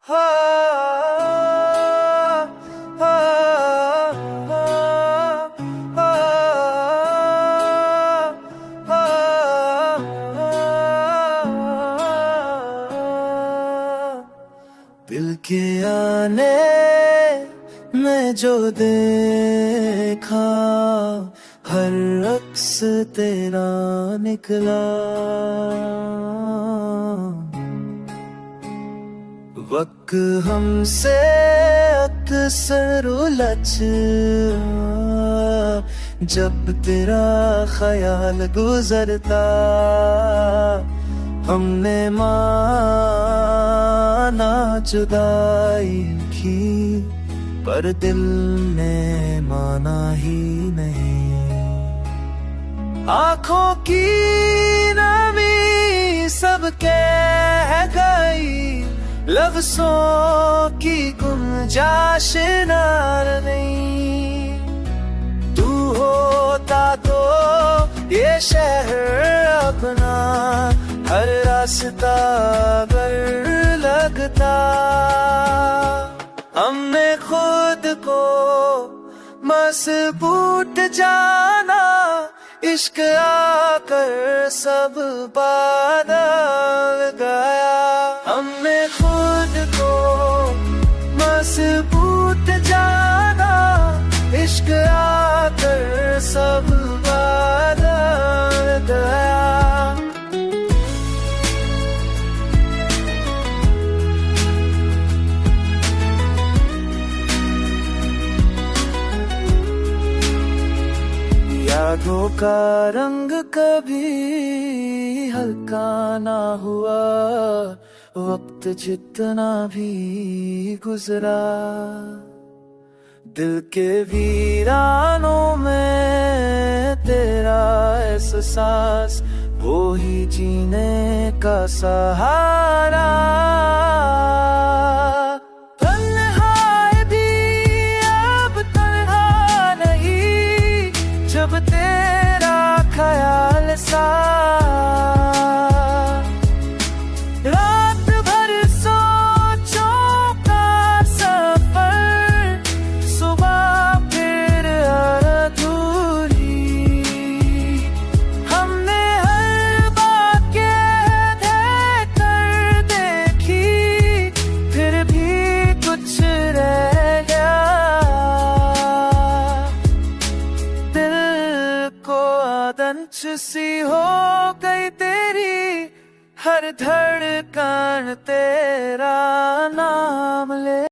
हो, हो, हो, हो, हो। दिल के आने में जो देखा, हर अक्स तेरा निकला। वक्त हमसे अक्सर उलझ, जब तेरा ख्याल गुजरता। हमने माना जुदाई की, पर दिल ने माना ही नहीं। आँखों की नमी सब कह गई, लफ्ज़ों की गुंजाइश नहीं। तू होता तो ये शहर अपना, हर रास्ता अगर लगता। हमने खुद को मजबूत जाना, इश्क आकर सब बदल गया। हमने खुद को मजबूत जाना, इश्क आकर सब बदल गया। यादों का रंग कभी हल्का ना हुआ, वक्त जितना भी गुजरा। दिल के वीरानों में तेरा एहसास, वो ही जीने का सहारा। तन्हाई भी अब तन्हा नहीं, जब तेरा ख्याल सा। रात भर सोचों का सफर, सुबह फिर अधूरी। हमने हर बात कह कर देखी, फिर भी कुछ रह गया। दिल को आदंश सी हो गई तेरी, हर धड़कन तेरा नाम ले।